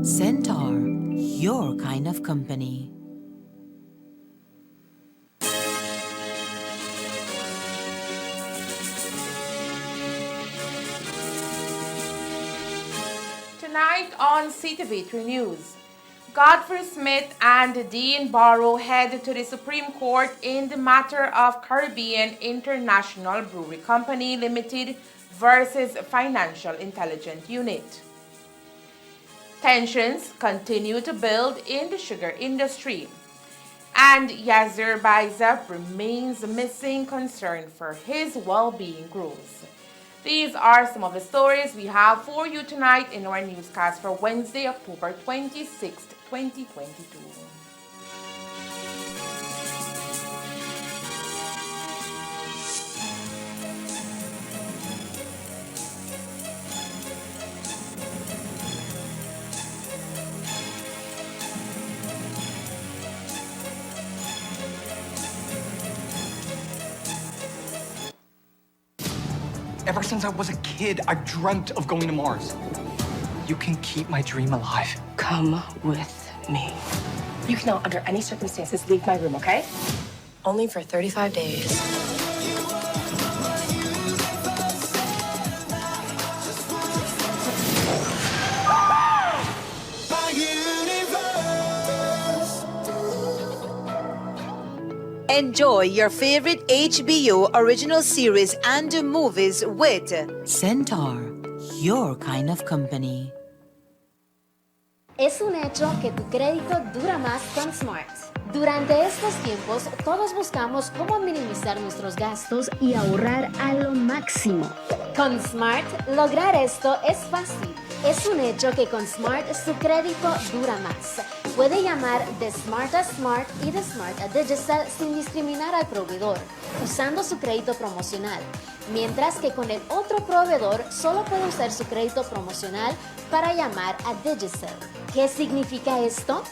Centaur, your kind of company. Tonight on Ctv3 News, Godfrey Smith and Dean Barrow head to the Supreme Court in the matter of Caribbean International Brewery Company Limited versus Financial Intelligence Unit. Tensions continue to build in the sugar industry, and Yazir Baizef remains missing, concern for his well-being grows. These are some of the stories we have for you tonight in our newscast for Wednesday, October 26th, 2022. Ever since I was a kid, I've dreamt of going to Mars. You can keep my dream alive. Come with me. You cannot, under any circumstances, leave my room, okay? Only for 35 days. Enjoy your favorite HBO original series and movies with Centaur, your kind of company. Es un hecho que tu crédito dura más con Smart. Durante estos tiempos, todos buscamos cómo minimizar nuestros gastos y ahorrar a lo máximo. Con Smart, lograr esto es fácil. Es un hecho que con Smart su crédito dura más. Puede llamar de Smart a Smart y de Smart a Digicel sin discriminar al proveedor, usando su crédito promocional. Mientras que con el otro proveedor solo puede usar su crédito promocional para llamar a Digicel. ¿Qué significa esto?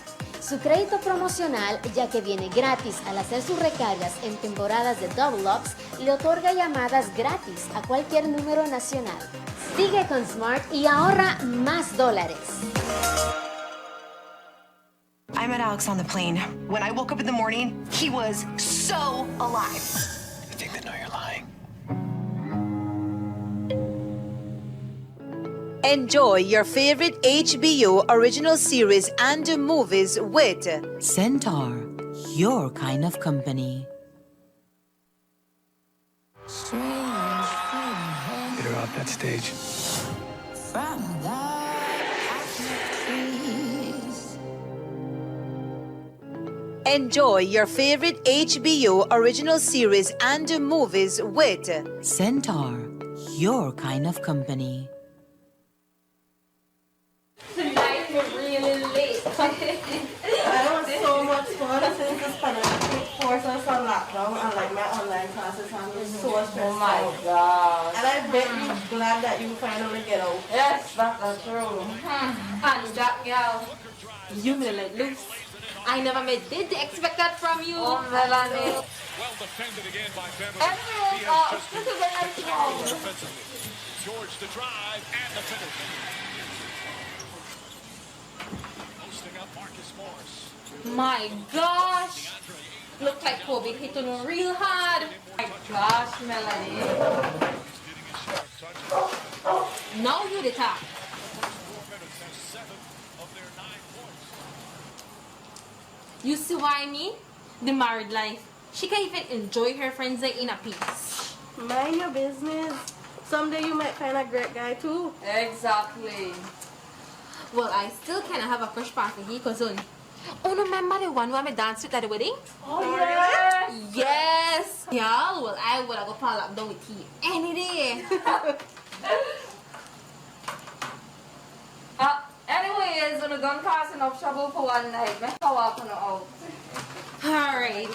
Su crédito promocional, ya que viene gratis al hacer sus recargas en temporadas de Double Ups, le otorga llamadas gratis a cualquier número nacional. Sigue con Smart y ahorra más dólares. I met Alex on the plane. When I woke up in the morning, he was so alive. I think they know you're lying. Enjoy your favorite HBO original series and movies with Centaur, your kind of company. Get her off that stage. Enjoy your favorite HBO original series and movies with Centaur, your kind of company. Tonight we're really late. That was so much fun since the pandemic forced us on lockdown and like my online classes have been so stressful. Oh my gosh. And I bet you're glad that you finally get out. Yes, that's true. And that girl, you will let loose. I never did expect that from you. Oh, Melanie. Well defended again by Beverly. Anyway, this is a nice one. George to drive and the finish. Posting up Marcus Morris. My gosh. Looked like Kobe hit on him real hard. My gosh, Melanie. Now you the top. 4 minutes and 7 of their 9 points. You see why me? The married life. She can even enjoy her friends in a peace. Mind your business. Someday you might find a great guy too. Exactly. Well, I still kind of have a crush party here, cousin. Oh, no, remember the one where I danced with at the wedding? Oh, yeah? Yes. Yeah, well, I would have go fall up down with you any day. Anyways, when the gun cause enough trouble for one night, me how often out. Alright.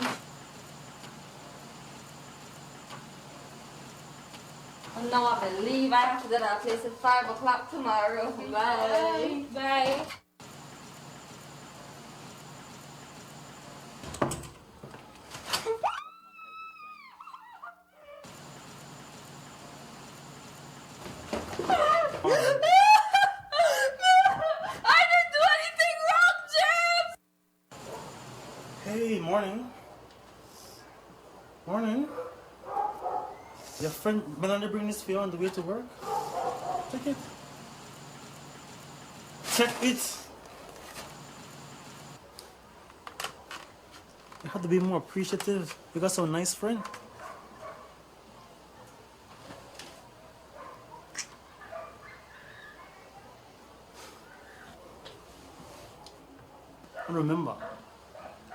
Now I believe I have to get out place at 5 o'clock tomorrow. Bye. Bye. I didn't do Your friend Melanie bring this for you on the way to work? Take it. Check it. You have to be more appreciative. You got some nice friend. And remember,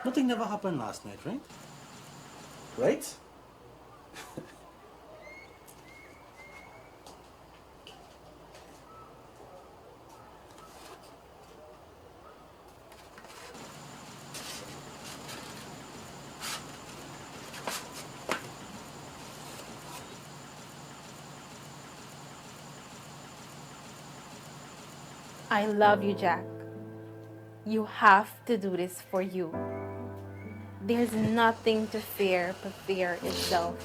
nothing never happened last night, right? Right? I love you, Jack. You have to do this for you. There's nothing to fear but fear itself.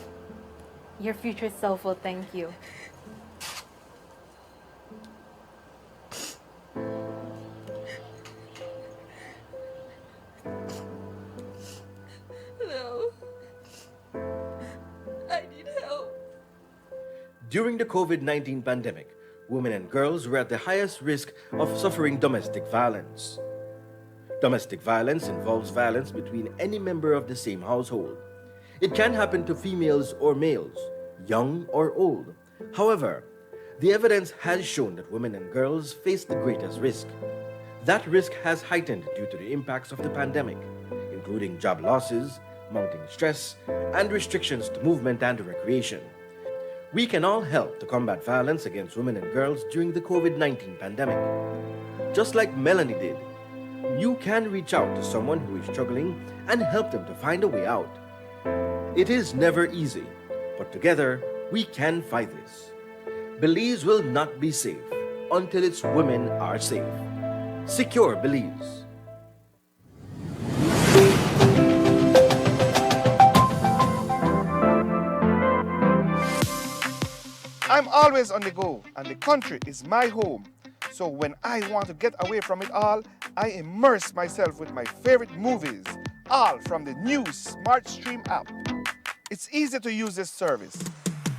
Your future self will thank you. No. I need help. During the COVID-19 pandemic, women and girls were at the highest risk of suffering domestic violence. Domestic violence involves violence between any member of the same household. It can happen to females or males, young or old. However, the evidence has shown that women and girls face the greatest risk. That risk has heightened due to the impacts of the pandemic, including job losses, mounting stress, and restrictions to movement and recreation. We can all help to combat violence against women and girls during the COVID-19 pandemic. Just like Melanie did, you can reach out to someone who is struggling and help them to find a way out. It is never easy, but together we can fight this. Belize will not be safe until its women are safe. Secure Belize. I'm always on the go, and the country is my home. So when I want to get away from it all, I immerse myself with my favorite movies, all from the new Smart Stream app. It's easy to use this service.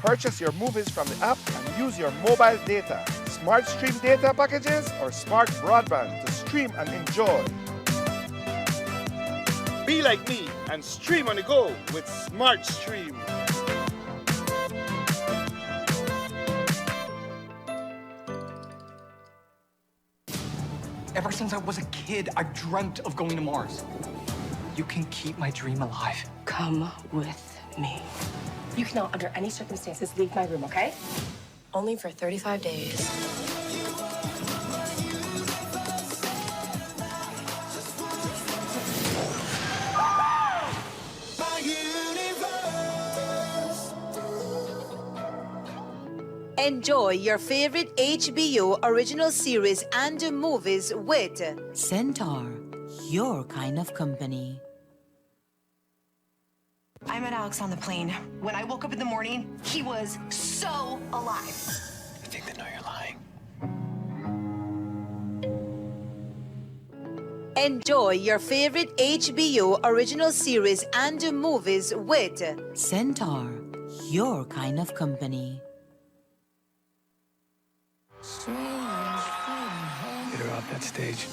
Purchase your movies from the app and use your mobile data, Smart Stream data packages, or smart broadband to stream and enjoy. Be like me and stream on the go with Smart Stream. Ever since I was a kid, I dreamt of going to Mars. You can keep my dream alive. Come with me. You cannot, under any circumstances, leave my room, okay? Only for 35 days. Enjoy your favorite HBO original series and movies with Centaur, your kind of company. I met Alex on the plane. When I woke up in the morning, he was so alive. I think they know you're lying. Enjoy your favorite HBO original series and movies with Centaur, your kind of company. Get her off that stage.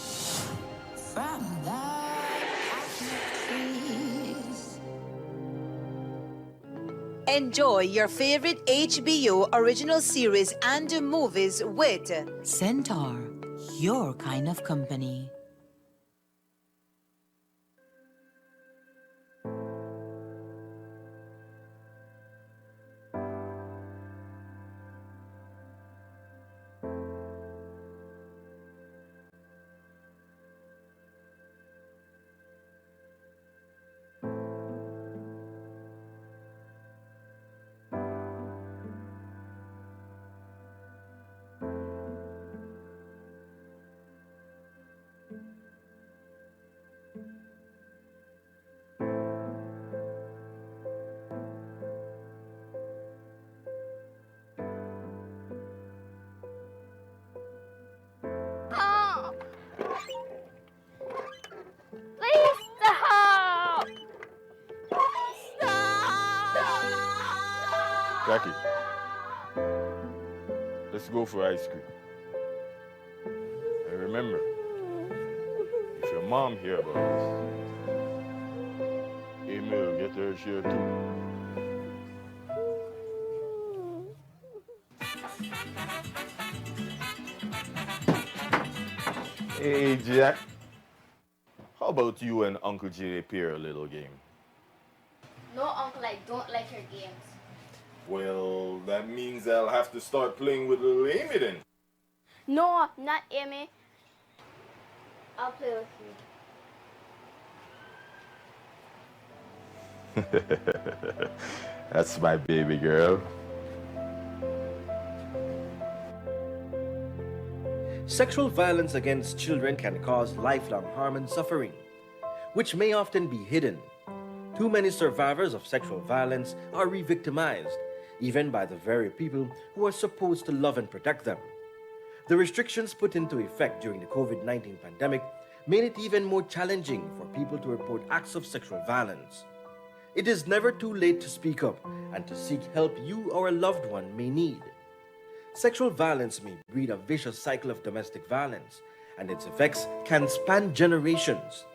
Enjoy your favorite HBO original series and movies with Centaur, your kind of company. Jackie, let's go for ice cream. And remember, if your mom hear about this, Amy will get her share too. Hey, Jack. How about you and Uncle Jay pair a little game? No, Uncle, I don't like your games. Well, that means I'll have to start playing with little Amy then. No, not Amy. I'll play with you. That's my baby girl. Sexual violence against children can cause lifelong harm and suffering, which may often be hidden. Too many survivors of sexual violence are re-victimized, even by the very people who are supposed to love and protect them. The restrictions put into effect during the COVID-19 pandemic made it even more challenging for people to report acts of sexual violence. It is never too late to speak up and to seek help you or a loved one may need. Sexual violence may breed a vicious cycle of domestic violence, and its effects can span generations.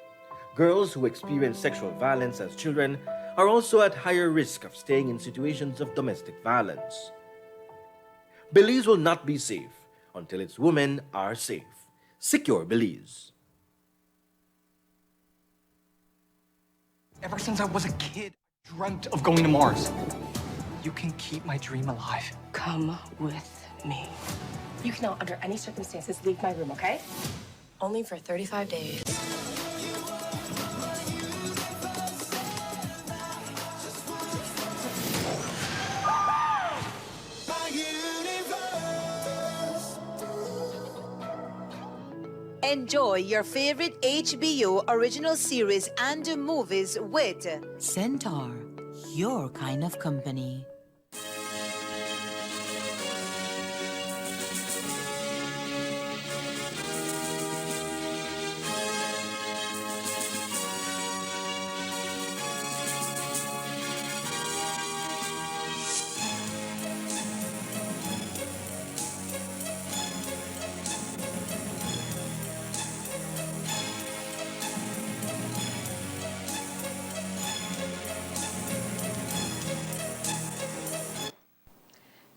Girls who experience sexual violence as children are also at higher risk of staying in situations of domestic violence. Belize will not be safe until its women are safe. Secure Belize. Ever since I was a kid, I dreamt of going to Mars. You can keep my dream alive. Come with me. You cannot, under any circumstances, leave my room, okay? Only for 35 days. Enjoy your favorite HBO original series and movies with Centaur, your kind of company.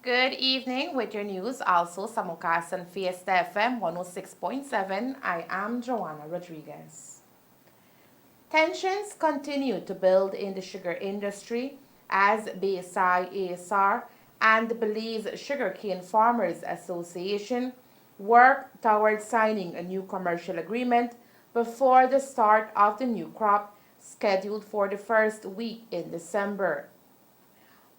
Good evening with your news, also simulcast on Fiesta FM 106.7. I am Joanna Rodriguez. Tensions continue to build in the sugar industry as BSI ASR and the Belize Sugarcane Farmers Association work towards signing a new commercial agreement before the start of the new crop scheduled for the first week in December.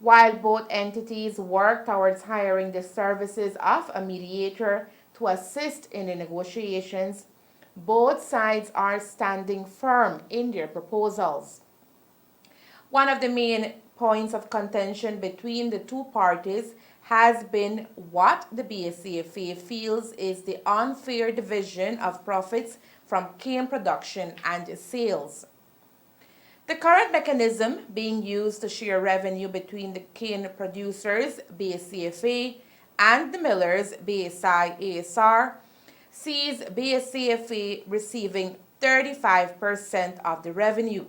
While both entities work towards hiring the services of a mediator to assist in the negotiations, both sides are standing firm in their proposals. One of the main points of contention between the two parties has been what the BSCFA feels is the unfair division of profits from cane production and sales. The current mechanism being used to share revenue between the cane producers, BSCFA, and the millers, BSI ASR, sees BSCFA receiving 35% of the revenue,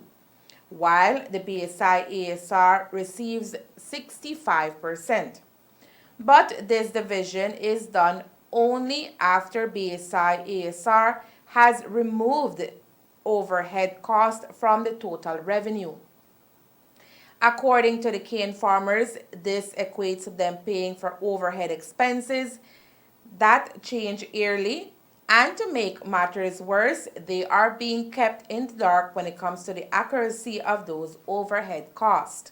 while the BSI ASR receives 65%. But this division is done only after BSI ASR has removed overhead cost from the total revenue. According to the cane farmers, this equates to them paying for overhead expenses that change yearly, and to make matters worse, they are being kept in the dark when it comes to the accuracy of those overhead costs.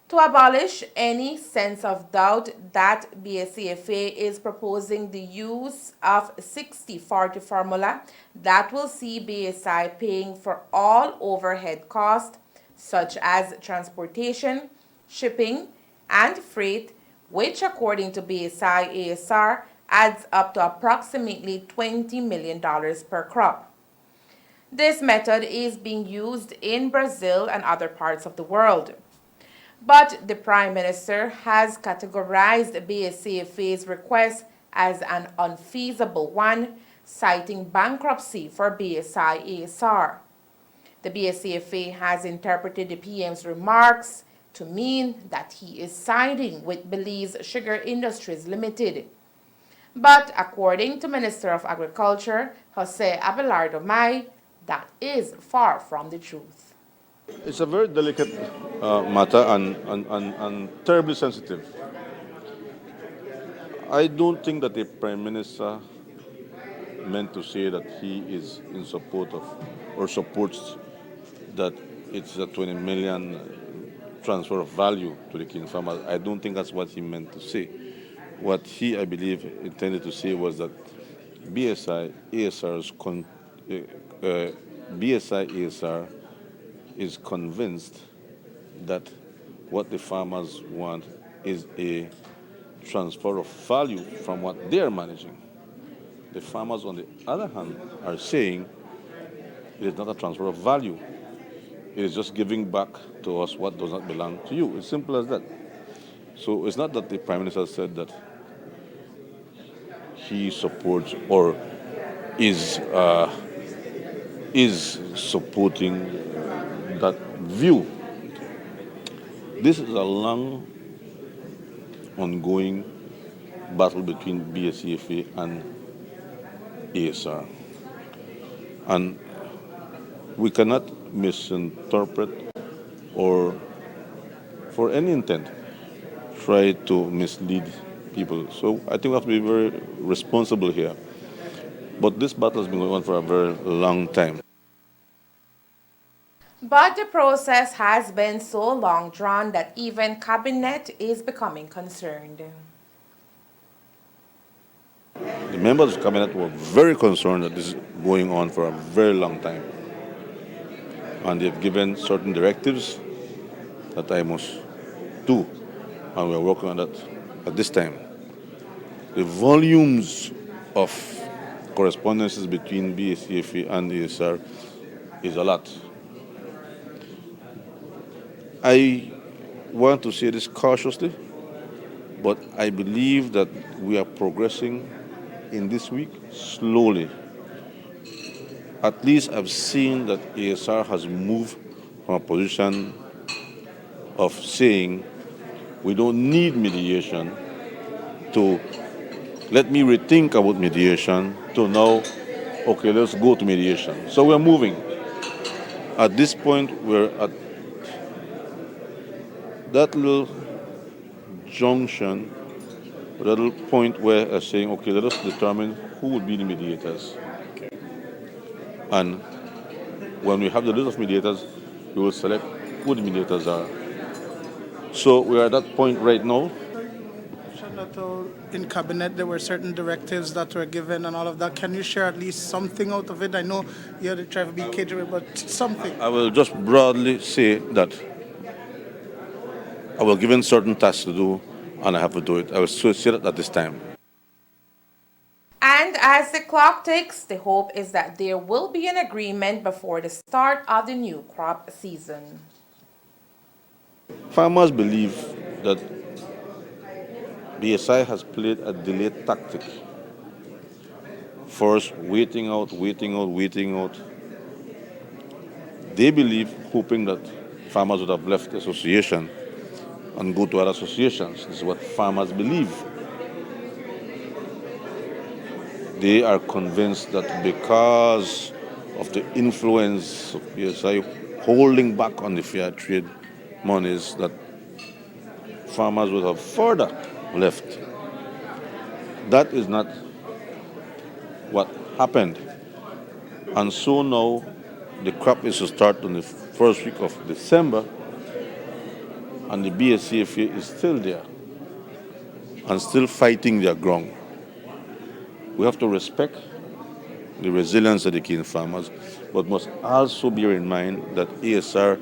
To abolish any sense of doubt that BSCFA is proposing the use of 60-40 formula that will see BSI paying for all overhead costs such as transportation, shipping, and freight, which according to BSI ASR adds up to approximately $20 million per crop. This method is being used in Brazil and other parts of the world. But the Prime Minister has categorized BSCFA's request as an unfeasible one, citing bankruptcy for BSI-ASR. The BSCFA has interpreted the PM's remarks to mean that he is siding with Belize Sugar Industries Limited. But according to Minister of Agriculture, Jose Abelardo Mai, that is far from the truth. It's a very delicate matter and terribly sensitive. I don't think that the Prime Minister meant to say that he is in support of or supports that it's a 20 million transfer of value to the King farmers. I don't think that's what he meant to say. What he, I believe, intended to say was that BSI ASR is convinced that what the farmers want is a transfer of value from what they're managing. The farmers, on the other hand, are saying it is not a transfer of value. It is just giving back to us what does not belong to you. It's simple as that. So it's not that the Prime Minister said that he supports or is supporting that view. This is a long, ongoing battle between BSCFA and ASR. And we cannot misinterpret or, for any intent, try to mislead people. So I think we have to be very responsible here. But this battle has been going on for a very long time. But the process has been so long drawn that even Cabinet is becoming concerned. The members of Cabinet were very concerned that this is going on for a very long time. And they've given certain directives that I must do. And we're working on that at this time. The volumes of correspondences between BSCFA and ASR is a lot. I want to say this cautiously, but I believe that we are progressing in this week slowly. At least I've seen that ASR has moved from a position of saying we don't need mediation to let me rethink about mediation to now, okay, let's go to mediation. So we're moving. At this point, we're at that little junction, that little point where they're saying, okay, let us determine who would be the mediators. And when we have the list of mediators, we will select who the mediators are. So we are at that point right now. In Cabinet, there were certain directives that were given and all of that. Can you share at least something out of it? I know you're the trying to be catering, but something. I will just broadly say that I was given certain tasks to do, and I have to do it. I will say that at this time. And as the clock ticks, the hope is that there will be an agreement before the start of the new crop season. Farmers believe that BSI has played a delayed tactic. First, waiting out. They believe, hoping that farmers would have left the association and go to other associations. This is what farmers believe. They are convinced that because of the influence of BSI holding back on the fair trade monies, that farmers would have further left. That is not what happened. And so now the crop is to start on the first week of December, and the BSCFA is still there and still fighting their ground. We have to respect the resilience of the cane farmers, but must also bear in mind that ASR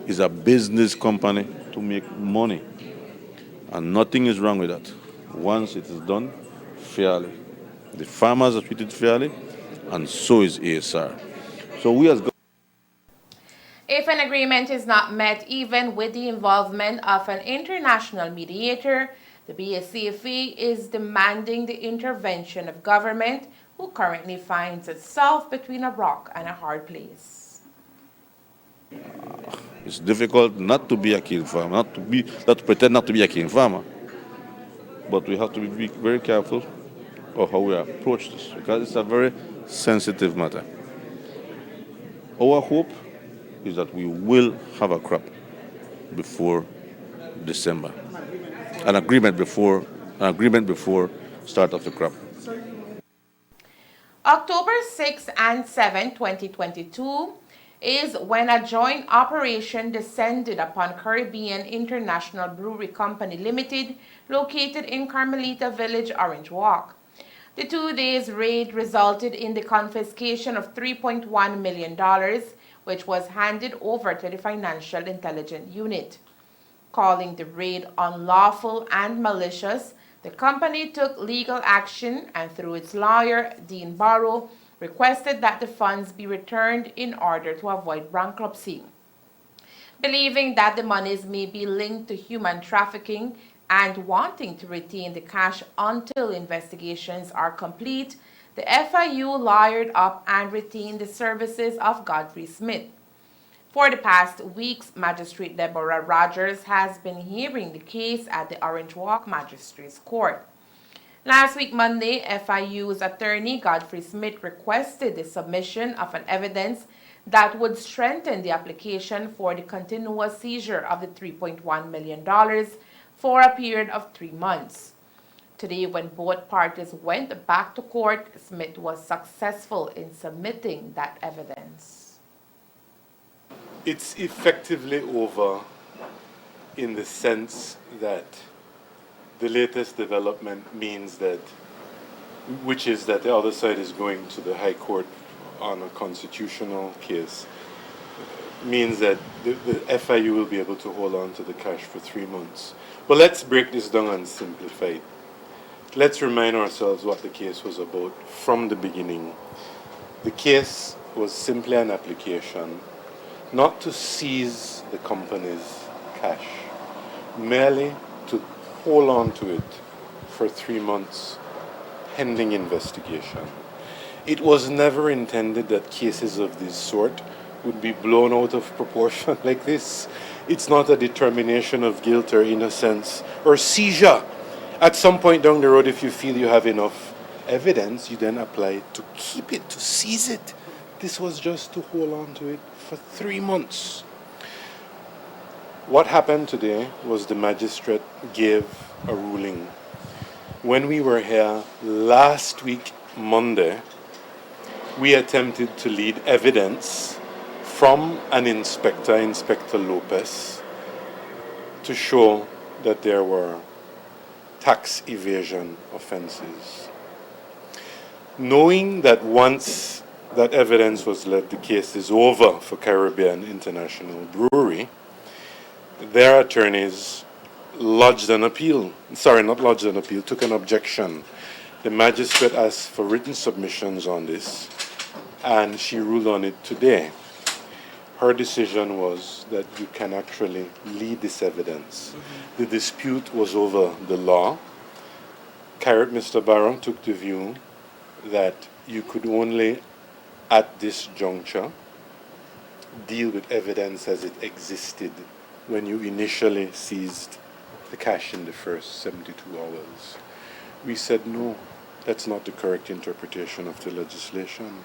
is a business company to make money. And nothing is wrong with that, once it is done fairly. The farmers are treated fairly, and so is ASR. So we as If an agreement is not met even with the involvement of an international mediator. The BSCFA is demanding the intervention of government, who currently finds itself between a rock and a hard place. It's difficult not to be a cane farmer, not to pretend not to be a cane farmer. But we have to be very careful of how we approach this, because it's a very sensitive matter. Our hope is that we will have a crop before December, an agreement before start of the crop. October 6 and 7, 2022 is when a joint operation descended upon Caribbean International Brewery Company Limited, located in Carmelita Village, Orange Walk. The 2 days raid resulted in the confiscation of $3.1 million, which was handed over to the Financial Intelligence Unit. Calling the raid unlawful and malicious, the company took legal action and, through its lawyer, Dean Barrow, requested that the funds be returned in order to avoid bankruptcy. Believing that the monies may be linked to human trafficking and wanting to retain the cash until investigations are complete, the FIU lawyered up and retained the services of Godfrey Smith. For the past weeks, Magistrate Deborah Rogers has been hearing the case at the Orange Walk Magistrates Court. Last week, Monday, FIU's attorney, Godfrey Smith, requested the submission of an evidence that would strengthen the application for the continuous seizure of the $3.1 million for a period of 3 months. Today, when both parties went back to court, Smith was successful in submitting that evidence. It's effectively over in the sense that the latest development means that, which is that the other side is going to the High Court on a constitutional case, means that the FIU will be able to hold on to the cash for 3 months. But let's break this down and simplify it. Let's remind ourselves what the case was about from the beginning. The case was simply an application not to seize the company's cash, merely to hold on to it for 3 months pending investigation. It was never intended that cases of this sort would be blown out of proportion like this. It's not a determination of guilt or innocence or seizure. At some point down the road, if you feel you have enough evidence, you then apply to keep it, to seize it. This was just to hold on to it for 3 months. What happened today was the magistrate gave a ruling. When we were here last week, Monday, we attempted to lead evidence from an inspector, Inspector Lopez, to show that there were tax evasion offenses. Knowing that once that evidence was led, the case is over for Caribbean International Brewery, their attorneys lodged an appeal. Sorry, not lodged an appeal, took an objection. The magistrate asked for written submissions on this, and she ruled on it today. Her decision was that you can actually lead this evidence. The dispute was over the law. Mr. Barron took the view that you could only, at this juncture, deal with evidence as it existed when you initially seized the cash in the first 72 hours. We said, no, that's not the correct interpretation of the legislation.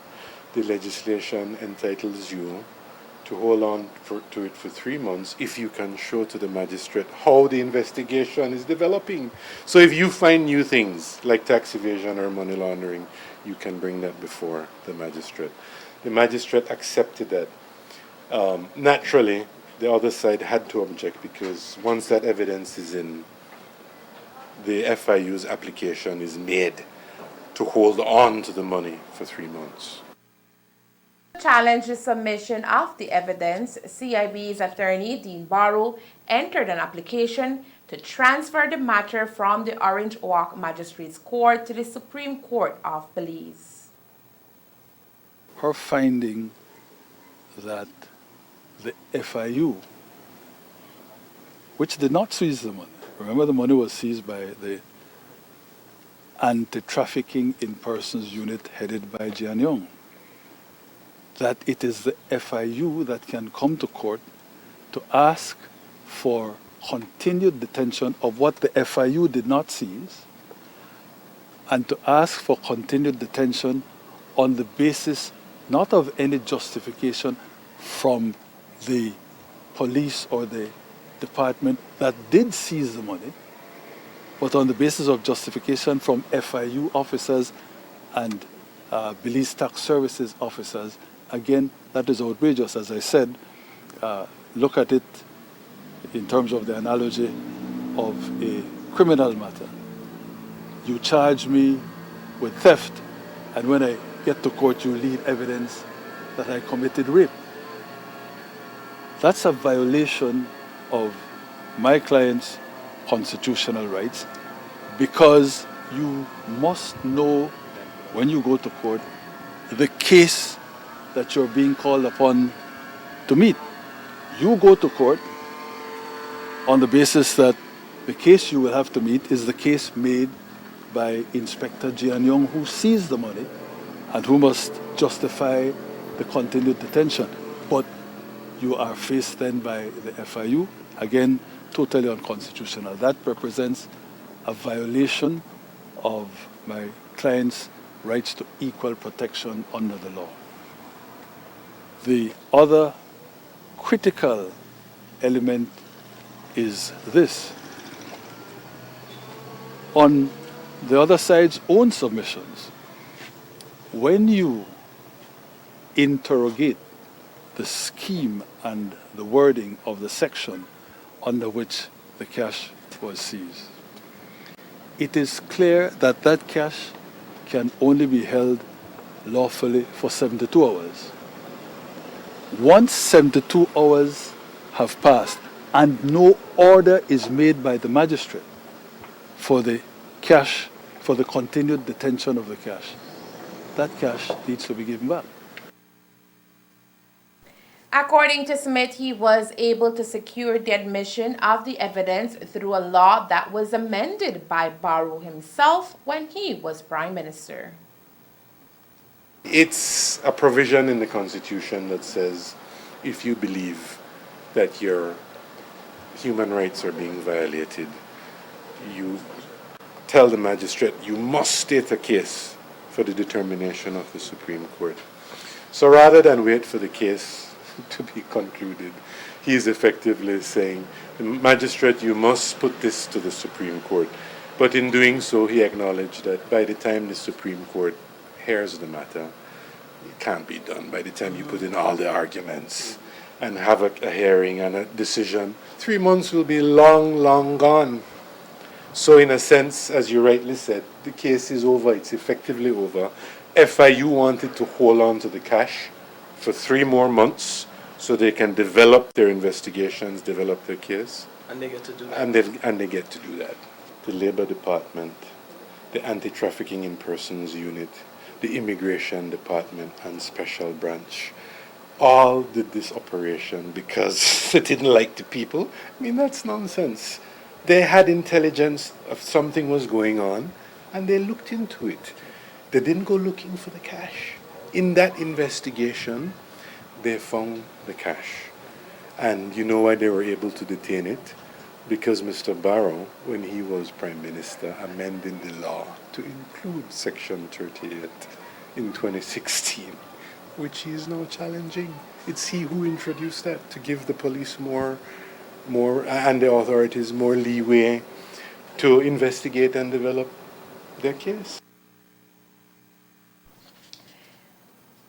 The legislation entitles you to hold on to it for 3 months if you can show to the magistrate how the investigation is developing. So if you find new things like tax evasion or money laundering, you can bring that before the magistrate. The magistrate accepted that. Naturally, the other side had to object because once that evidence is in, the FIU's application is made to hold on to the money for 3 months. To challenge the submission of the evidence, CIB's attorney, Dean Barrow, entered an application to transfer the matter from the Orange Walk Magistrates Court to the Supreme Court of Belize. Her finding that the FIU, which did not seize the money. Remember, the money was seized by the Anti-Trafficking in Persons Unit headed by Jian Yong. That it is the FIU that can come to court to ask for continued detention of what the FIU did not seize, and to ask for continued detention on the basis not of any justification from the police or the department that did seize the money, but on the basis of justification from FIU officers and Belize Tax Services officers. Again, that is outrageous. As I said, look at it in terms of the analogy of a criminal matter. You charge me with theft, and when I get to court, you leave evidence that I committed rape. That's a violation of my client's constitutional rights, because you must know when you go to court the case that you're being called upon to meet. You go to court on the basis that the case you will have to meet is the case made by Inspector Jian Yong, who seized the money and who must justify the continued detention. But you are faced then by the FIU, again, totally unconstitutional. That represents a violation of my client's rights to equal protection under the law. The other critical element is this. On the other side's own submissions, when you interrogate the scheme and the wording of the section under which the cash was seized, it is clear that that cash can only be held lawfully for 72 hours. Once 72 hours have passed and no order is made by the magistrate for the cash, for the continued detention of the cash, that cash needs to be given back. According to Smith, he was able to secure the admission of the evidence through a law that was amended by Barrow himself when he was Prime Minister. It's a provision in the Constitution that says if you believe that your human rights are being violated, you tell the magistrate you must state a case for the determination of the Supreme Court. So rather than wait for the case to be concluded, he is effectively saying, magistrate, you must put this to the Supreme Court. But in doing so, he acknowledged that by the time the Supreme Court hears the matter, it can't be done. By the time you put in all the arguments and have a hearing and a decision, 3 months will be long, long gone. So in a sense, as you rightly said, the case is over. It's effectively over. FIU wanted to hold on to the cash for 3 more months so they can develop their investigations, develop their case. And they get to do that. And they get to do that. The Labor Department, the Anti-Trafficking in Persons Unit, the Immigration Department and Special Branch all did this operation because they didn't like the people. I mean, that's nonsense. They had intelligence of something was going on and they looked into it. They didn't go looking for the cash. In that investigation, they found the cash. And you know why they were able to detain it? Because Mr. Barrow, when he was Prime Minister, amended the law to include Section 38 in 2016, which he is now challenging. It's he who introduced that to give the police more and the authorities more leeway to investigate and develop their case.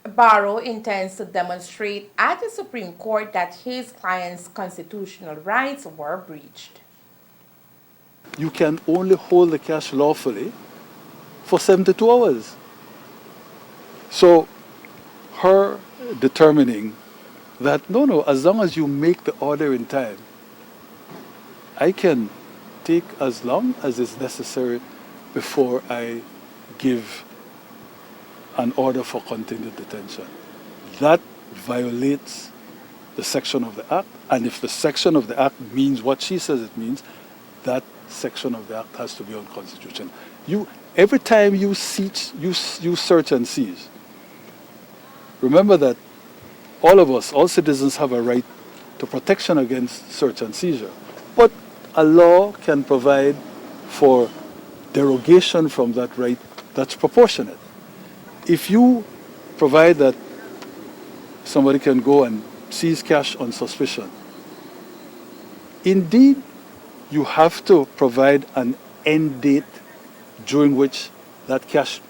Barrow intends to demonstrate at the Supreme Court that his client's constitutional rights were breached. You can only hold the cash lawfully for 72 hours. So her determining that, no, as long as you make the order in time, I can take as long as is necessary before I give an order for continued detention. That violates the section of the Act, and if the section of the Act means what she says it means, that section of the Act has to be unconstitutional. Every time you search and seize, remember that all of us, all citizens, have a right to protection against search and seizure. But a law can provide for derogation from that right that's proportionate. If you provide that somebody can go and seize cash on suspicion, indeed, you have to provide an end date during which that cash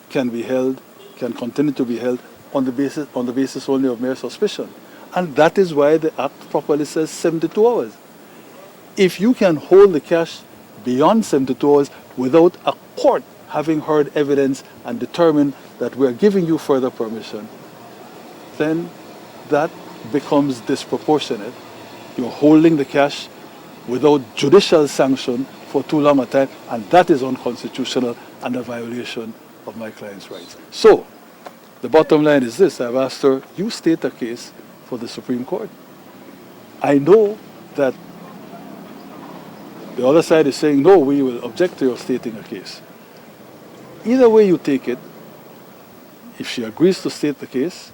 can be held, can continue to be held on the basis only of mere suspicion. And that is why the Act properly says 72 hours. If you can hold the cash beyond 72 hours without a court having heard evidence and determined that we're giving you further permission, then that becomes disproportionate. You're holding the cash without judicial sanction for too long a time, and that is unconstitutional and a violation of my client's rights. So, the bottom line is this. I've asked her, you state a case for the Supreme Court. I know that the other side is saying, no, we will object to your stating a case. Either way you take it, if she agrees to state the case,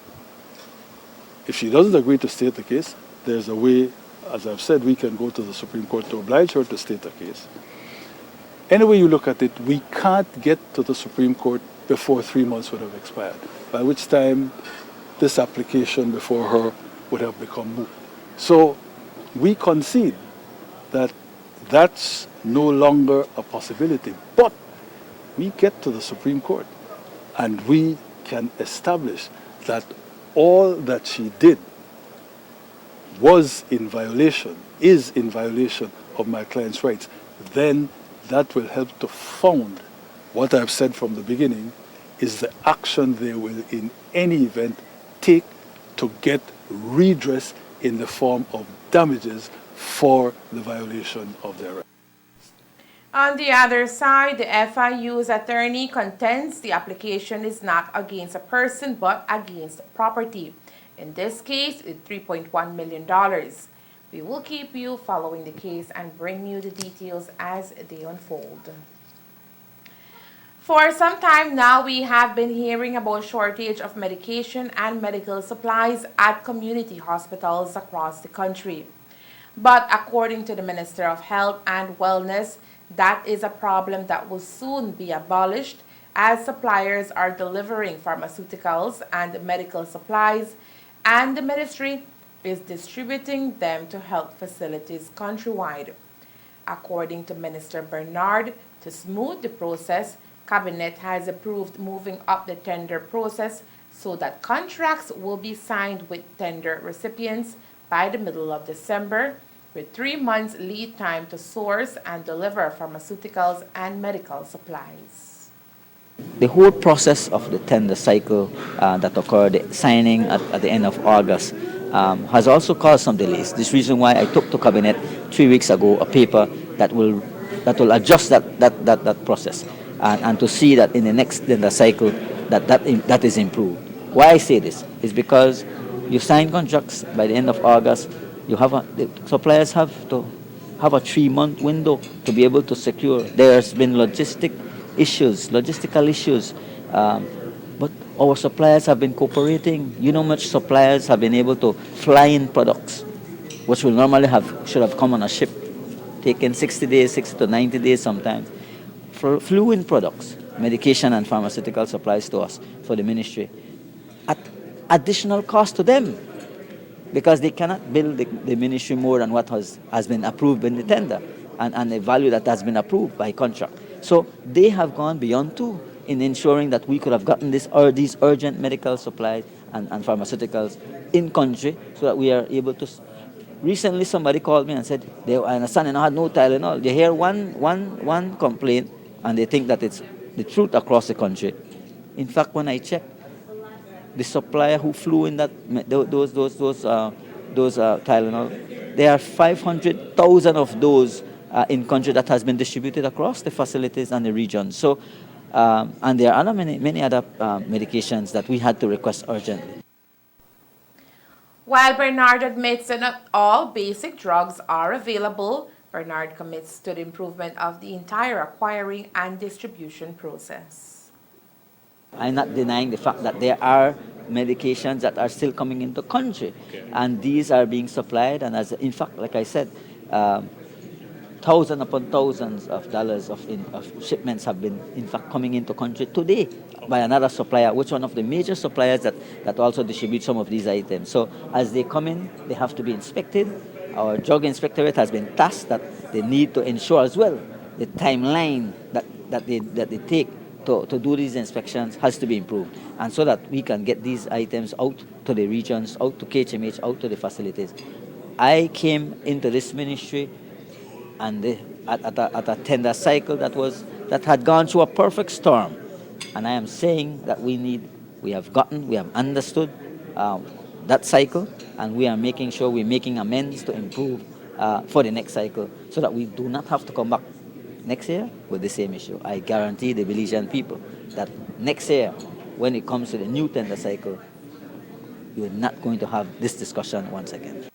if she doesn't agree to state the case, there's a way, as I've said, we can go to the Supreme Court to oblige her to state a case. Any way you look at it, we can't get to the Supreme Court before 3 months would have expired, by which time this application before her would have become moot. So we concede that that's no longer a possibility. But we get to the Supreme Court and we can establish that all that she did was in violation, is in violation of my client's rights. Then that will help to found what I've said from the beginning is the action they will in any event take to get redress in the form of damages for the violation of their rights. On the other side, the FIU's attorney contends the application is not against a person but against property. In this case, it's $3.1 million. We will keep you following the case and bring you the details as they unfold. For some time now, we have been hearing about shortage of medication and medical supplies at community hospitals across the country. But according to the Minister of Health and Wellness, that is a problem that will soon be abolished as suppliers are delivering pharmaceuticals and medical supplies, and the ministry is distributing them to health facilities countrywide. According to Minister Bernard, to smooth the process, Cabinet has approved moving up the tender process so that contracts will be signed with tender recipients by the middle of December, with 3 months lead time to source and deliver pharmaceuticals and medical supplies. The whole process of the tender cycle that occurred, signing at the end of August, has also caused some delays. This is the reason why I took to Cabinet 3 weeks ago a paper that will adjust that process and to see that in the next tender cycle that is improved. Why I say this is because you sign contracts by the end of August. The suppliers have to have a 3-month window to be able to secure. There's been logistical issues, but our suppliers have been cooperating. You know, much suppliers have been able to fly in products, which will normally should have come on a ship, taken 60 days, 60 to 90 days sometimes. Flew in products, medication and pharmaceutical supplies to us for the ministry at additional cost to them, because they cannot bill the ministry more than what has been approved in the tender and the value that has been approved by contract. So they have gone beyond too in ensuring that we could have gotten these urgent medical supplies and pharmaceuticals in country so that we are able to. Recently somebody called me and said, I understand and I had no Tylenol. They hear one complaint and they think that it's the truth across the country. In fact, when I checked, the supplier who flew in those Tylenol, there are 500,000 of those in country that has been distributed across the facilities and the region. So, and there are many other medications that we had to request urgently. While Bernard admits that not all basic drugs are available, Bernard commits to the improvement of the entire acquiring and distribution process. I'm not denying the fact that there are medications that are still coming into country, and these are being supplied. And as in fact, like I said, thousands upon thousands of dollars of shipments have been in fact coming into country today by another supplier, which one of the major suppliers that also distribute some of these items. So as they come in, they have to be inspected. Our drug inspectorate has been tasked that they need to ensure as well the timeline that they take to do these inspections has to be improved, and so that we can get these items out to the regions, out to KHMH, out to the facilities. I came into this ministry and at a tender cycle that had gone through a perfect storm. And I am saying that we have understood that cycle, and we are making sure we're making amends to improve for the next cycle, so that we do not have to come back next year with the same issue. I guarantee the Belizean people that next year, when it comes to the new tender cycle, you're not going to have this discussion once again.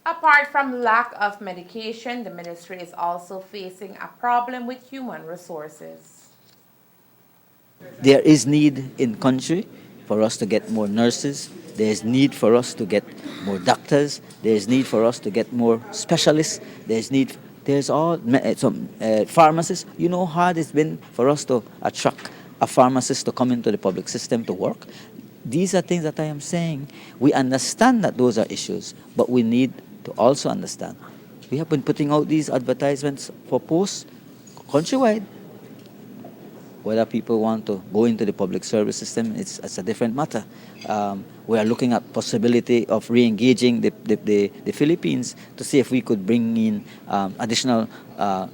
Apart from lack of medication, the ministry is also facing a problem with human resources. There is need in country for us to get more nurses. There is need for us to get more doctors. There is need for us to get more specialists. There's all some pharmacists. You know how hard it's been for us to attract a pharmacist to come into the public system to work. These are things that I am saying. We understand that those are issues, but we need to also understand. We have been putting out these advertisements for posts countrywide. Whether people want to go into the public service system, it's a different matter. We are looking at possibility of re-engaging the Philippines to see if we could bring in additional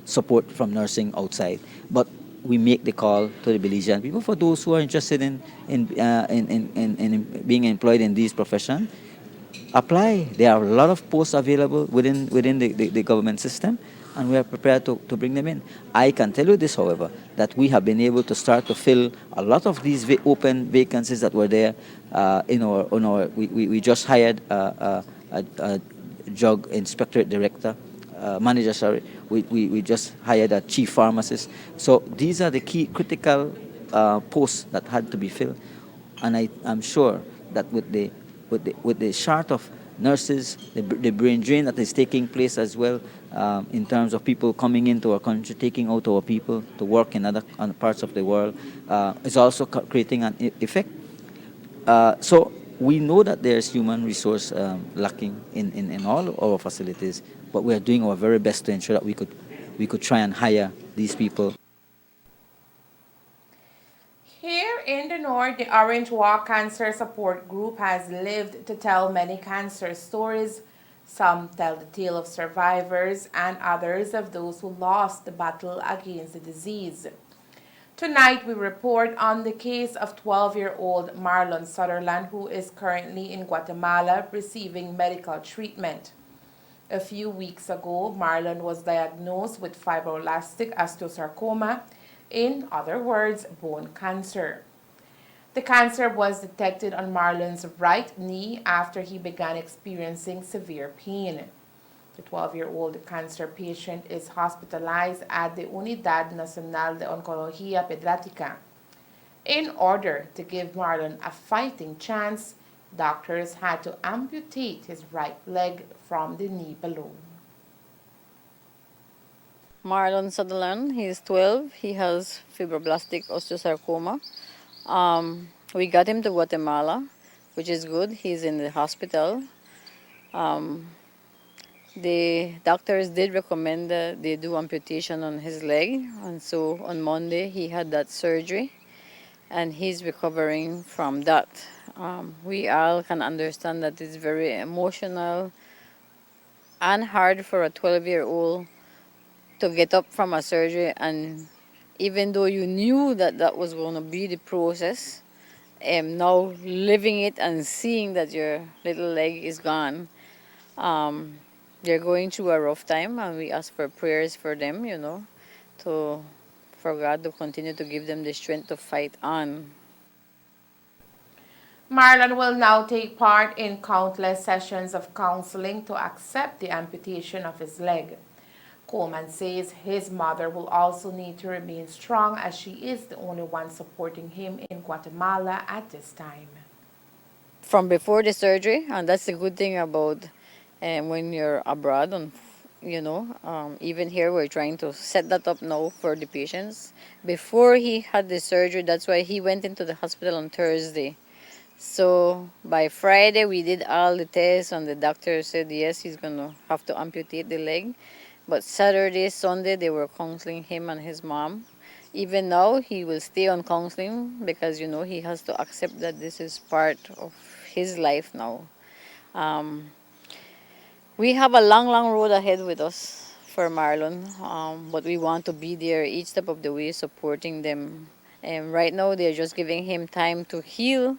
support from nursing outside. But we make the call to the Belizean people, for those who are interested in being employed in these professions, apply. There are a lot of posts available within the government system, and we are prepared to bring them in. I can tell you this, however, that we have been able to start to fill a lot of these open vacancies that were there. We just hired a drug inspectorate director, manager, sorry. We just hired a chief pharmacist. So these are the key critical posts that had to be filled, and I'm sure that with the short of nurses, the brain drain that is taking place as well, in terms of people coming into our country, taking out our people to work in other parts of the world, is also creating an effect. So we know that there's human resource lacking in all our facilities, but we are doing our very best to ensure that we could try and hire these people. Here in the north, the Orange Walk Cancer Support Group has lived to tell many cancer stories. Some tell the tale of survivors and others of those who lost the battle against the disease. Tonight, we report on the case of 12-year-old Marlon Sutherland, who is currently in Guatemala receiving medical treatment. A few weeks ago, Marlon was diagnosed with fibroblastic osteosarcoma, in other words, bone cancer. The cancer was detected on Marlon's right knee after he began experiencing severe pain. The 12-year-old cancer patient is hospitalized at the Unidad Nacional de Oncología Pediátrica. In order to give Marlon a fighting chance, doctors had to amputate his right leg from the knee below. Marlon Sutherland, he is 12. He has fibroblastic osteosarcoma. We got him to Guatemala, which is good. He's in the hospital. The doctors did recommend that they do amputation on his leg, and so on Monday he had that surgery, and he's recovering from that. We all can understand that it's very emotional and hard for a 12-year-old to get up from a surgery, and even though you knew that that was going to be the process, now living it and seeing that your little leg is gone, they're going through a rough time, and we ask for prayers for them, for God to continue to give them the strength to fight on. Marlon will now take part in countless sessions of counseling to accept the amputation of his leg. Coleman says his mother will also need to remain strong as she is the only one supporting him in Guatemala at this time. From before the surgery, and that's the good thing about when you're abroad, even here we're trying to set that up now for the patients. Before he had the surgery, that's why he went into the hospital on Thursday. So by Friday we did all the tests and the doctor said yes, he's gonna have to amputate the leg. But Saturday, Sunday they were counseling him and his mom. Even now he will stay on counseling because he has to accept that this is part of his life now. We have a long road ahead with us for Marlon, but we want to be there each step of the way supporting them. And right now they're just giving him time to heal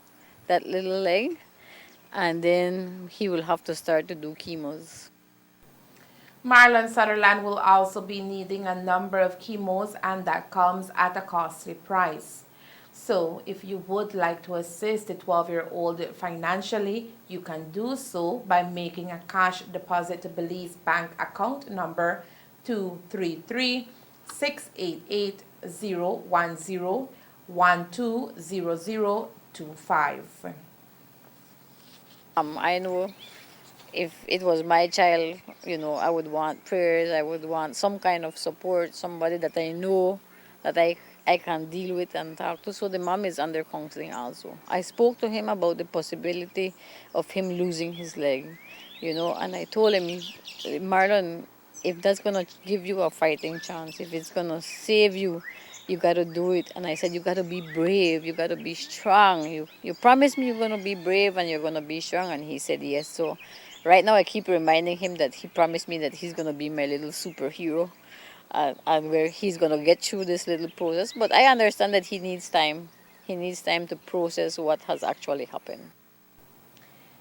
that little leg, and then he will have to start to do chemos. Marlon Sutherland will also be needing a number of chemos, and that comes at a costly price. So if you would like to assist the 12-year-old financially, you can do so by making a cash deposit to Belize bank account number 233-688-010-120025. I know if it was my child, I would want prayers, I would want some kind of support, somebody that I know that I can deal with and talk to. So the mom is under counseling also. I spoke to him about the possibility of him losing his leg, and I told him, Marlon, if that's gonna give you a fighting chance, if it's gonna save you, you gotta do it. And I said, you gotta be brave, you gotta be strong. You promised me you're gonna be brave and you're gonna be strong, and he said yes. So right now I keep reminding him that he promised me that he's gonna be my little superhero. And where he's going to get through this little process. But I understand that he needs time. He needs time to process what has actually happened.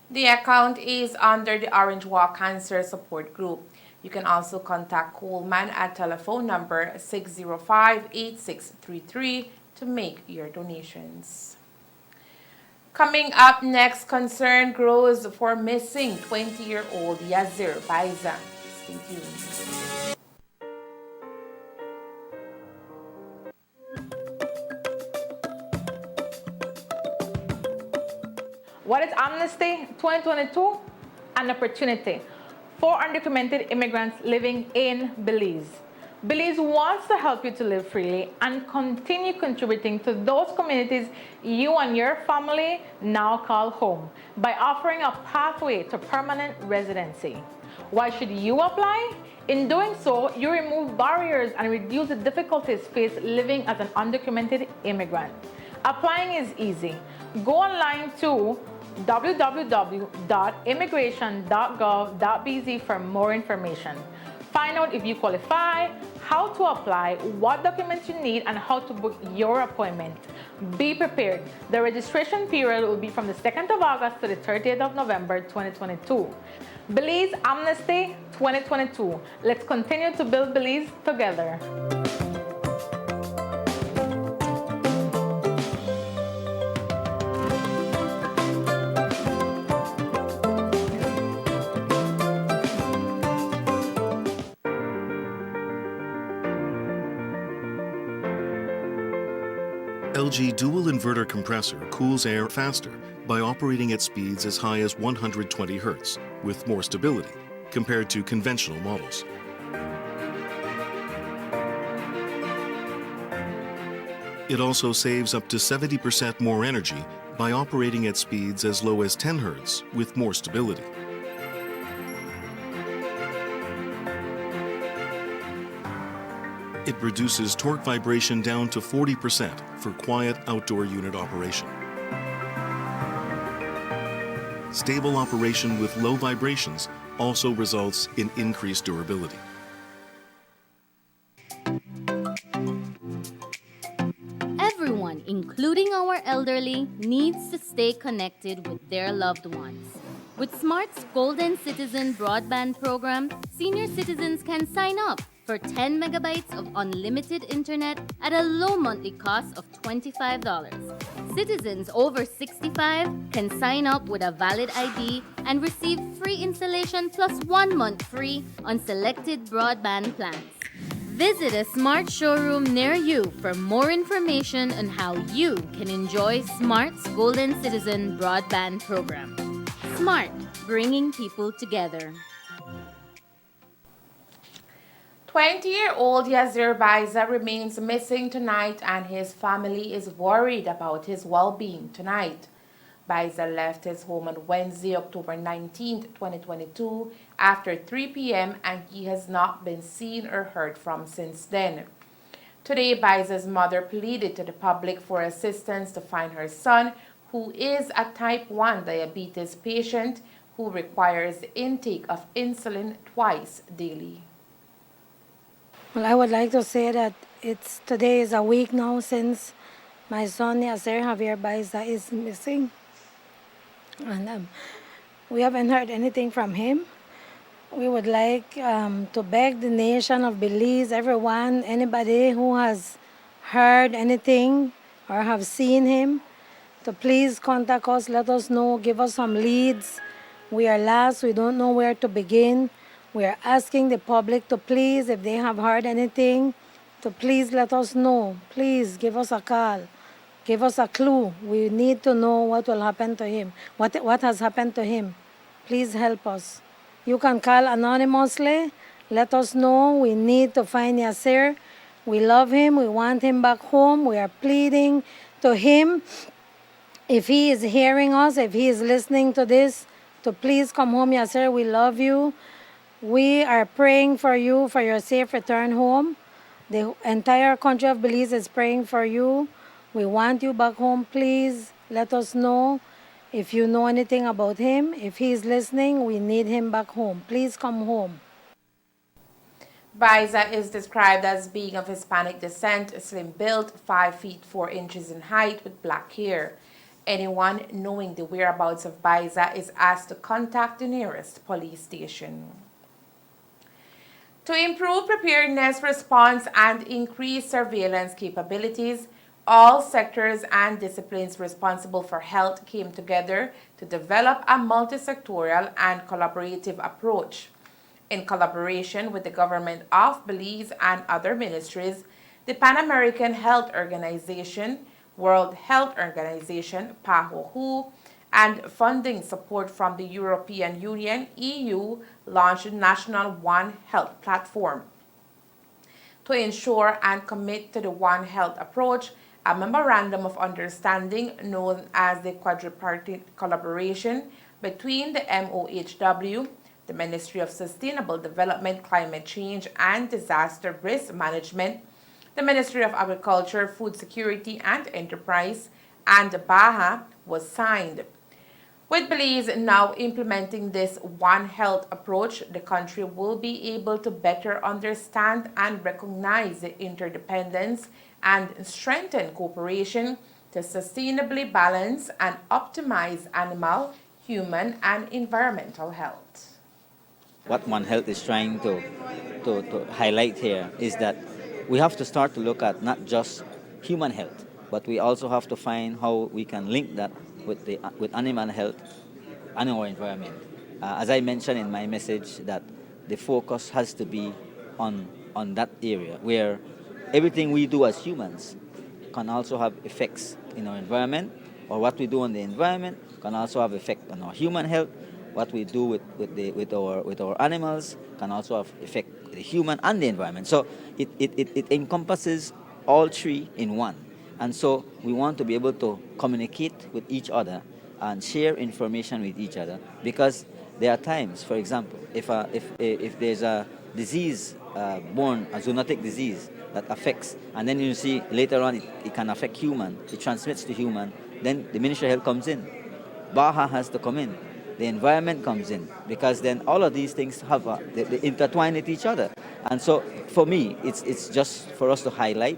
The account is under the Orange Walk Cancer Support Group. You can also contact Coleman at telephone number 605-8633 to make your donations. Coming up next, concern grows for missing 20-year-old Yazir Baiza. Stay tuned. What is Amnesty 2022? An opportunity for undocumented immigrants living in Belize. Belize wants to help you to live freely and continue contributing to those communities you and your family now call home by offering a pathway to permanent residency. Why should you apply? In doing so, you remove barriers and reduce the difficulties faced living as an undocumented immigrant. Applying is easy. Go online to www.immigration.gov.bz for more information. Find out if you qualify, how to apply, what documents you need, and how to book your appointment. Be prepared. The registration period will be from the 2nd of August to the 30th of November 2022. Belize Amnesty 2022. Let's continue to build Belize together. LG dual inverter compressor cools air faster by operating at speeds as high as 120 Hz with more stability compared to conventional models. It also saves up to 70% more energy by operating at speeds as low as 10 Hz with more stability. It reduces torque vibration down to 40% for quiet outdoor unit operation. Stable operation with low vibrations also results in increased durability. Everyone, including our elderly, needs to stay connected with their loved ones. With Smart's Golden Citizen broadband program, senior citizens can sign up for 10 megabytes of unlimited internet at a low monthly cost of $25. Citizens over 65 can sign up with a valid ID and receive free installation plus 1 month free on selected broadband plans. Visit a smart showroom near you for more information on how you can enjoy Smart's Golden Citizen broadband program. Smart, bringing people together. 20-year-old Yazir Baiza remains missing tonight, and his family is worried about his well-being tonight. Baiza left his home on Wednesday, October 19, 2022, after 3 p.m. and he has not been seen or heard from since then. Today, Baiza's mother pleaded to the public for assistance to find her son, who is a type 1 diabetes patient who requires the intake of insulin twice daily. Well, I would like to say that today is a week now since my son Yasser Javier Baiza is missing. And we haven't heard anything from him. We would like to beg the nation of Belize, everyone, anybody who has heard anything or have seen him, to please contact us, let us know, give us some leads. We are lost, we don't know where to begin. We are asking the public to please, if they have heard anything, to please let us know. Please give us a call. Give us a clue. We need to know what will happen to him, what has happened to him. Please help us. You can call anonymously. Let us know. We need to find Yasser. We love him. We want him back home. We are pleading to him. If he is hearing us, if he is listening to this, to please come home, Yasser. We love you. We are praying for you, for your safe return home. The entire country of Belize is praying for you. We want you back home. Please let us know if you know anything about him. If he is listening, we need him back home. Please come home. Baiza is described as being of Hispanic descent, slim built, 5 feet 4 inches in height with black hair. Anyone knowing the whereabouts of Baiza is asked to contact the nearest police station. To improve preparedness, response, and increase surveillance capabilities, all sectors and disciplines responsible for health came together to develop a multi-sectorial and collaborative approach. In collaboration with the government of Belize and other ministries, the Pan American Health Organization, World Health Organization, PAHO, and funding support from the European Union, EU, launched the National One Health Platform. To ensure and commit to the One Health approach, a memorandum of understanding known as the Quadripartite Collaboration between the MOHW, the Ministry of Sustainable Development, Climate Change and Disaster Risk Management, the Ministry of Agriculture, Food Security and Enterprise, and BAHA was signed. With Belize now implementing this One Health approach, the country will be able to better understand and recognize the interdependence and strengthen cooperation to sustainably balance and optimize animal, human, and environmental health. What One Health is trying to highlight here is that we have to start to look at not just human health, but we also have to find how we can link that with animal health and our environment. As I mentioned in my message, that the focus has to be on that area where everything we do as humans can also have effects in our environment, or what we do on the environment can also have effect on our human health. What we do with our animals can also have effect the human and the environment. So it encompasses all three in one. And so we want to be able to communicate with each other and share information with each other, because there are times, for example, if there's a disease born, a zoonotic disease that affects, and then you see later on it can affect human, it transmits to human, then the Ministry of Health comes in. BAHA has to come in. The environment comes in, because then all of these things have they intertwine with each other. And so for me, it's just for us to highlight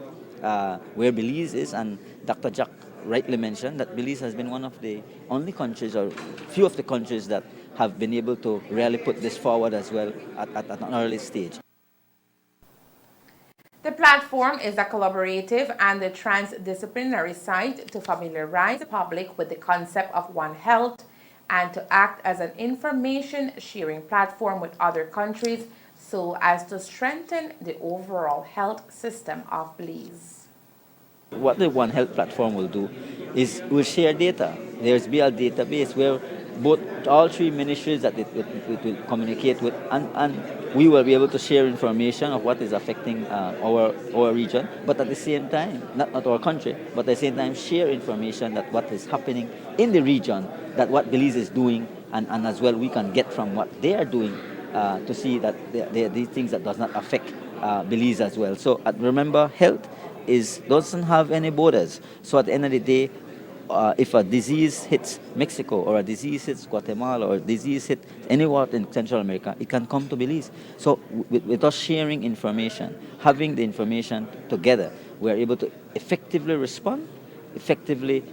where Belize is, and Dr. Jack rightly mentioned that Belize has been one of the only countries, or few of the countries, that have been able to really put this forward as well at an early stage. The platform is a collaborative and a transdisciplinary site to familiarize the public with the concept of One Health and to act as an information sharing platform with other countries so as to strengthen the overall health system of Belize. What the One Health platform will do is we'll share data. There's be a database where all three ministries that it will communicate with, and we will be able to share information of what is affecting our region, but at the same time, not our country, but at the same time share information that what is happening in the region, that what Belize is doing, and as well we can get from what they are doing to see that these things that does not affect Belize as well. So remember, health doesn't have any borders. So at the end of the day, if a disease hits Mexico or a disease hits Guatemala or a disease hits anywhere in Central America, it can come to Belize. So with us sharing information, having the information together, we are able to effectively respond, effectively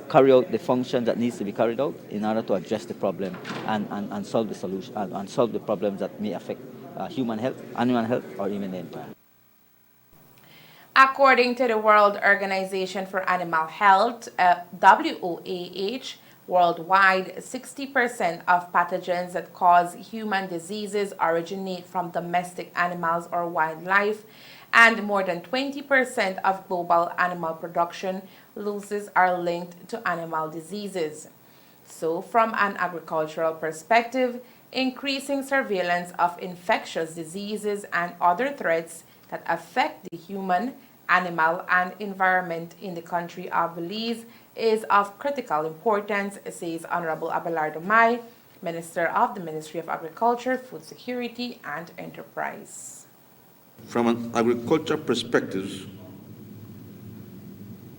carry out the function that needs to be carried out in order to address the problem and solve the solution and solve the problems that may affect human health, animal health, or even the environment. According to the World Organization for Animal Health, WOAH, worldwide, 60% of pathogens that cause human diseases originate from domestic animals or wildlife, and more than 20% of global animal production losses are linked to animal diseases. So, from an agricultural perspective, increasing surveillance of infectious diseases and other threats that affect the human, animal, and environment in the country of Belize is of critical importance, says Honorable Abelardo Mai, Minister of the Ministry of Agriculture, Food Security, and Enterprise. From an agriculture perspective,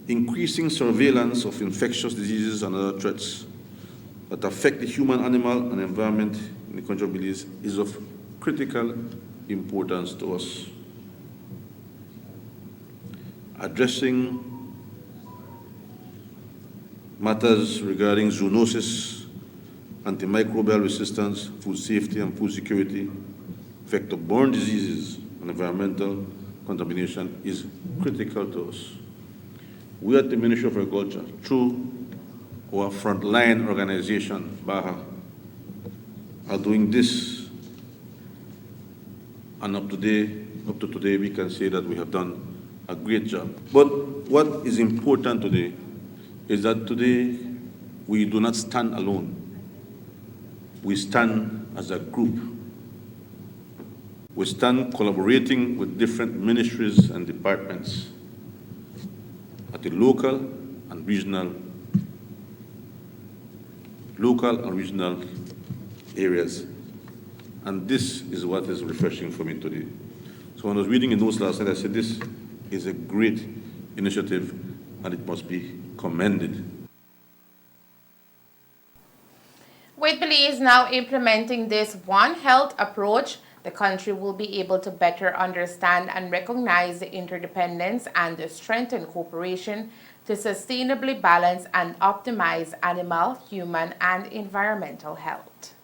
increasing surveillance of infectious diseases and other threats that affect the human, animal, and environment in the country of Belize is of critical importance to us. Addressing matters regarding zoonosis, antimicrobial resistance, food safety and food security, vector-borne diseases, and environmental contamination is critical to us. We at the Ministry of Agriculture, through our frontline organization, BAHA, are doing this, and up to today, we can say that we have done a great job. But what is important today is that today we do not stand alone. We stand as a group. We stand collaborating with different ministries and departments at the local and regional areas. And this is what is refreshing for me today. So when I was reading the notes last night, I said this is a great initiative and it must be commended. With Belize now implementing this One Health approach, the country will be able to better understand and recognize the interdependence and strengthen cooperation to sustainably balance and optimize animal, human, and environmental health.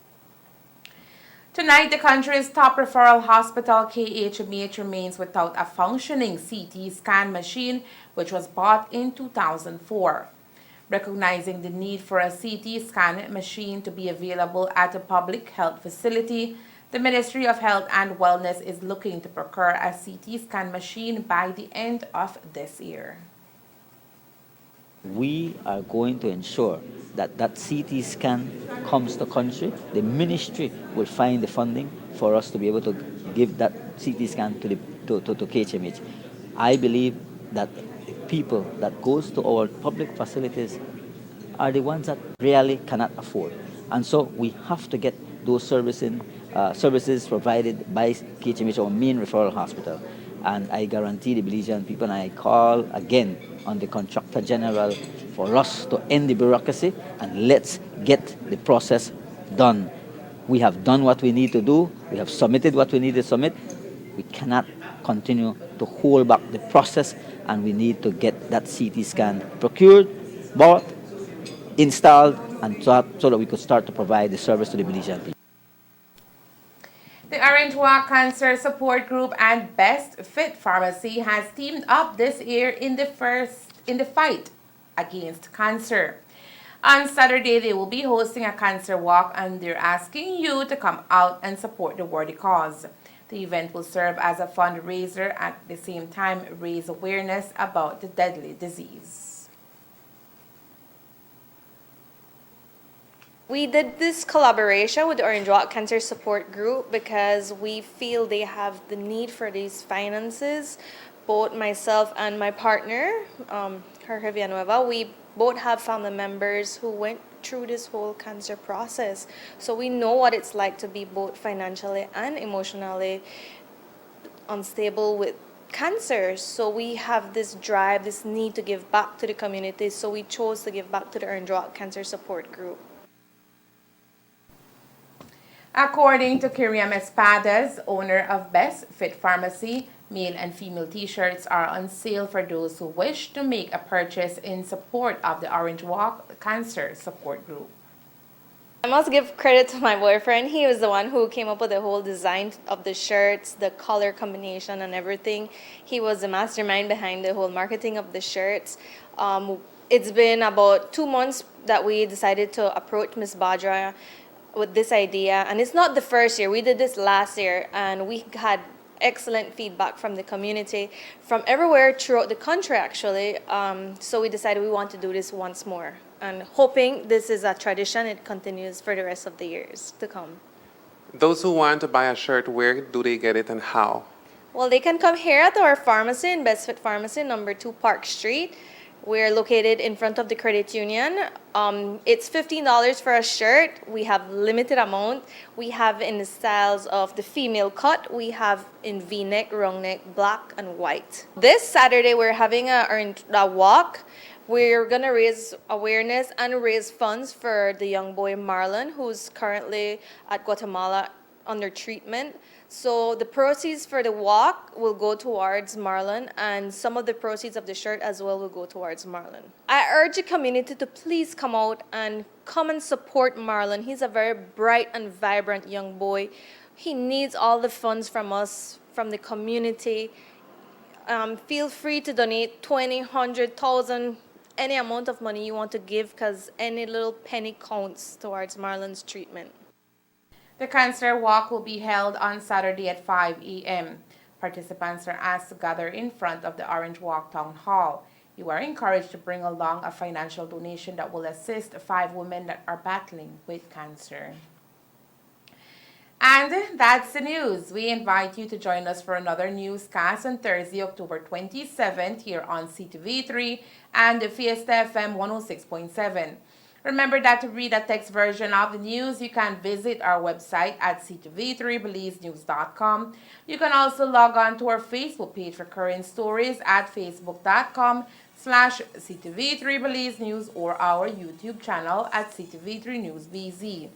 Tonight, the country's top referral hospital, KHMH, remains without a functioning CT scan machine, which was bought in 2004. Recognizing the need for a CT scan machine to be available at a public health facility, the Ministry of Health and Wellness is looking to procure a CT scan machine by the end of this year. We are going to ensure that CT scan comes to the country. The ministry will find the funding for us to be able to give that CT scan to KHMH. I believe that people that goes to our public facilities are the ones that really cannot afford. And so we have to get those services provided by KHMH, our main referral hospital. And I guarantee the Belizean people, and I call again on the Contractor General for us to end the bureaucracy and let's get the process done. We have done what we need to do. We have submitted what we need to submit. We cannot continue to hold back the process, and we need to get that CT scan procured, bought, installed, and so that we could start to provide the service to the Belizean people. The Orange Walk Cancer Support Group and Best Fit Pharmacy has teamed up this year in the fight against cancer. On Saturday, they will be hosting a cancer walk and they're asking you to come out and support the worthy cause. The event will serve as a fundraiser and at the same time raise awareness about the deadly disease. We did this collaboration with the Orange Walk Cancer Support Group because we feel they have the need for these finances. Both myself and my partner, Jorge Villanueva, we both have family members who went through this whole cancer process. So we know what it's like to be both financially and emotionally unstable with cancer. So we have this drive, this need to give back to the community. So we chose to give back to the Orange Walk Cancer Support Group. According to Kiriam Espadas, owner of Best Fit Pharmacy, male and female t-shirts are on sale for those who wish to make a purchase in support of the Orange Walk Cancer Support Group. I must give credit to my boyfriend. He was the one who came up with the whole design of the shirts, the color combination and everything. He was the mastermind behind the whole marketing of the shirts. It's been about 2 months that we decided to approach Ms. Badra with this idea, and it's not the first year. We did this last year and we had excellent feedback from the community, from everywhere throughout the country actually. So we decided we want to do this once more and hoping this is a tradition, it continues for the rest of the years to come. Those who want to buy a shirt, where do they get it and how? Well, they can come here at our pharmacy in Best Fit Pharmacy, number 2 Park Street. We're located in front of the credit union. It's $15 for a shirt. We have limited amount. We have in the styles of the female cut. We have in V-neck, round neck, black and white. This Saturday, we're having a walk. We're gonna raise awareness and raise funds for the young boy Marlon, who's currently at Guatemala under treatment. So the proceeds for the walk will go towards Marlon, and some of the proceeds of the shirt as well will go towards Marlon. I urge the community to please come out and come and support Marlon. He's a very bright and vibrant young boy. He needs all the funds from us, from the community. Feel free to donate 20, 100,000, any amount of money you want to give, because any little penny counts towards Marlon's treatment. The cancer walk will be held on Saturday at 5 a.m. Participants are asked to gather in front of the Orange Walk Town Hall. You are encouraged to bring along a financial donation that will assist 5 women that are battling with cancer. And that's the news. We invite you to join us for another newscast on Thursday, October 27th here on Ctv3 and the Fiesta FM 106.7. Remember that to read a text version of the news, you can visit our website at ctv3belizenews.com. You can also log on to our Facebook page for current stories at facebook.com/ctv3belizenews or our YouTube channel at Ctv3 News BZ.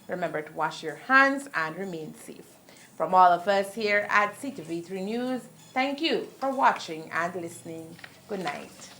Remember to wash your hands and remain safe. From all of us here at Ctv3 News, thank you for watching and listening. Good night.